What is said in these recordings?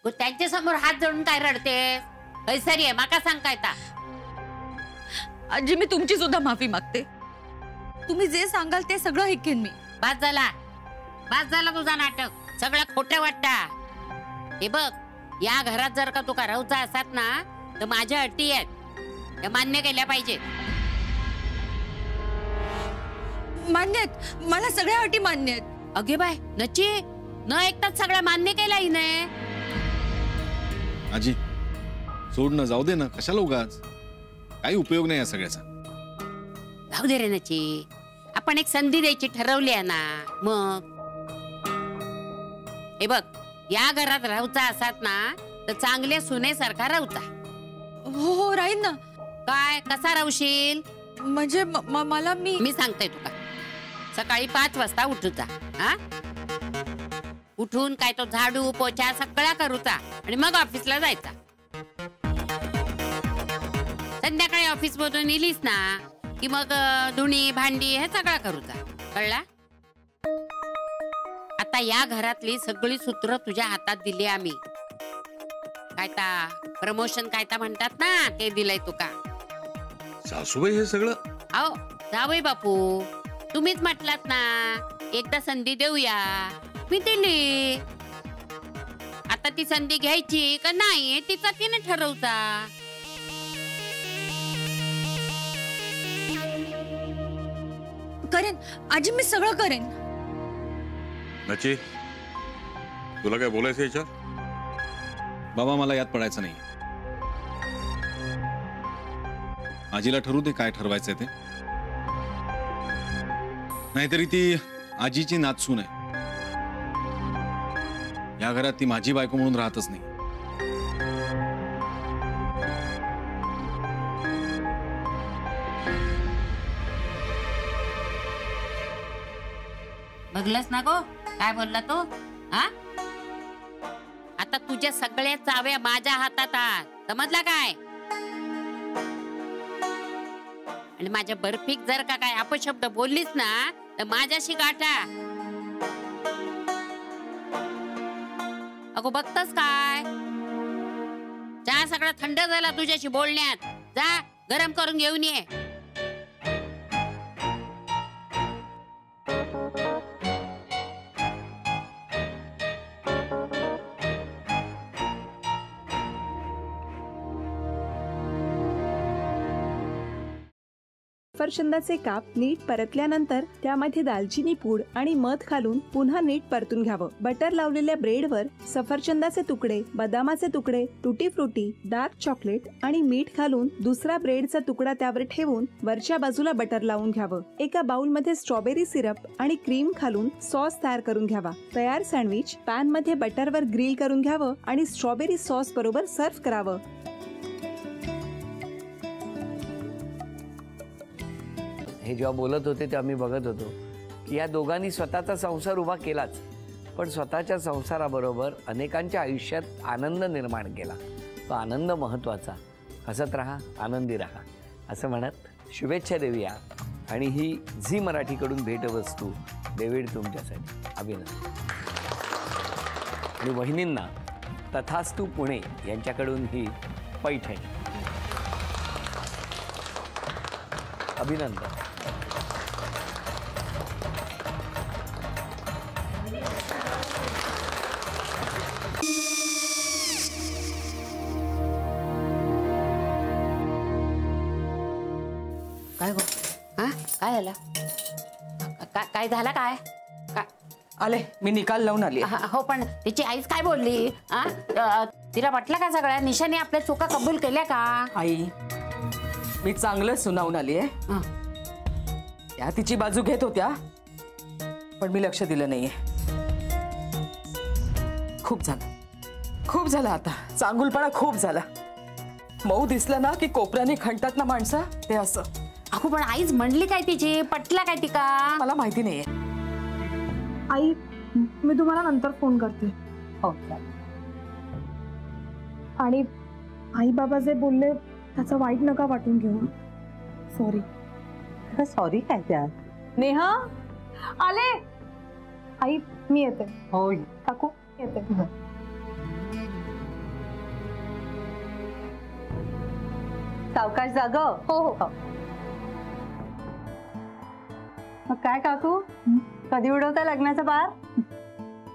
त्यांच्या समोर हात जोडून काय रडते? कैसरी आहे माका सांग काय ता? आजी मी तुमची सुद्धा माफी मागते. तुम्ही जे सांगाल ते सगळं ऐकेन मी. बास झाला तुझा नाटक. सगळं खोटं वाटतं. हे बघ, या घरात जर का तुका राहूचा असतात ना तर माझ्या अटी आहेत, त्या मान्य केल्या पाहिजेत. मान्य आहेत, मला सगळ्या अटी मान्य आहेत. अगे बाय नची न ऐकताच सगळ्या मान्य केल्या हिने. आजी सोड ना, जाऊ दे ना, कशाला उगाच, काही उपयोग नाही या सगळ्याचा. जाऊ दे रे नची, आपण एक संधी द्यायची ठरवली आहे ना. मग हे बघ, या घरात राहूचा असतात ना तर चांगल्या सुनेसारखा राहूचा. हो राहीन ना. काय कसा राहशील? म्हणजे मला मी सांगते तुका, सकाळी 5 वाजता उठूचा. हा, उठून काय तो झाडू पोछा सगळा करूचा आणि मग ऑफिसला जायचा. संध्याकाळी ऑफिस मधून इलीस ना की मग धुणी भांडी हे सगळं करूचा. कळला? आता या घरातली सगळी सूत्र तुझ्या हातात दिली आम्ही. काय ता प्रमोशन काय ता म्हणतात ना ते दिलंय तुका. सासूबाई हे सगळं? अहो जावई बापू, तुम्हीच म्हटलात ना एकदा संधी देऊया, मी दिली. आता ती संधी घ्यायची का नाही तिचा तिने ठरवता. करेन आजी, मी सगळं करेन. नची तुला काय बोलायचं याच्यात? बाबा मला यात पडायचं नाही. आजीला ठरवू दे काय ठरवायचंय ते. नाहीतरी ती आजीची नातसून आहे. या घरात ती माझी बायको म्हणून राहतच नाही. बघलस ना गो काय बोलला तो? हा, आता तुझ्या सगळ्या चाव्या माझ्या हातात आहात, समजला काय? आणि माझ्या बर्फीक जर का काय अपशब्द बोललीस ना तर माझ्याशी गाठा. अगो बघतस काय, चहा सगळा थंड झाला तुझ्याशी बोलण्यात. जा गरम करून घेऊन ये. सफरचंदाचे काप नीट परतल्यानंतर त्यामध्ये दालचिनी पूड आणि मध घालून पुन्हा नीट परतून घ्यावं. बटर लावलेल्या ब्रेडवर सफरचंदाचे तुकडे, बदामाचे तुकडे, टुटी फ्रुटी, डार्क चॉकलेट आणि मीठ घालून दुसरा ब्रेडचा तुकडा त्यावर ठेवून वरच्या बाजूला बटर लावून घ्यावं. एका बाउलमध्ये स्ट्रॉबेरी सिरप आणि क्रीम घालून सॉस तयार करून घ्यावा. तयार सँडविच पॅन मध्ये बटरवर ग्रिल करून घ्यावं आणि स्ट्रॉबेरी सॉस बरोबर सर्व्ह करावं. हे जेव्हा बोलत होते तेव्हा मी बघत होतो की या दोघांनी स्वतःचा संसार उभा केलाच, पण स्वतःच्या संसाराबरोबर अनेकांच्या आयुष्यात आनंद निर्माण केला. तो आनंद महत्त्वाचा. हसत राहा, आनंदी राहा असं म्हणत शुभेच्छा देऊया. आणि ही झी मराठीकडून भेटवस्तू डेव्हिड तुमच्यासाठी. अभिनंदन. आणि वहिनींना तथास्तू पुणे यांच्याकडून ही पैठणी. अभिनंदन. काय गो? हा काय झालं? काय झालं? काय आले मी निकाल लावून आली. हो पण तिची आईच काय बोलली? तिला वाटलं का सगळ्या निशाने आपल्या चुका कबूल केल्या का? आई मी चांगलं सुनावून आली आहे. त्या तिची बाजू घेत होत्या पण मी लक्ष दिलं नाहीये. खूप झालं आता. चांगुलपणा खूप झाला. मऊ दिसलं ना की कोपऱ्याने खणतात ना माणसं, ते असं. अहो पण आईच म्हणली काय तिची? पटला काय तिका? मला माहिती नाहीये. आई मी तुम्हाला नंतर फोन करते. हो. आणि आई बाबा जे बोलले त्याचं वाईट नका वाटून घेऊ. सॉरी. सॉरी काय त्या? नेहा आले. आई मी येते. होय काकू येते. सावकाश जाग. हो हो. मग काय काकू, कधी उडवता लग्नाचा बार?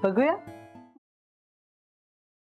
बघूया.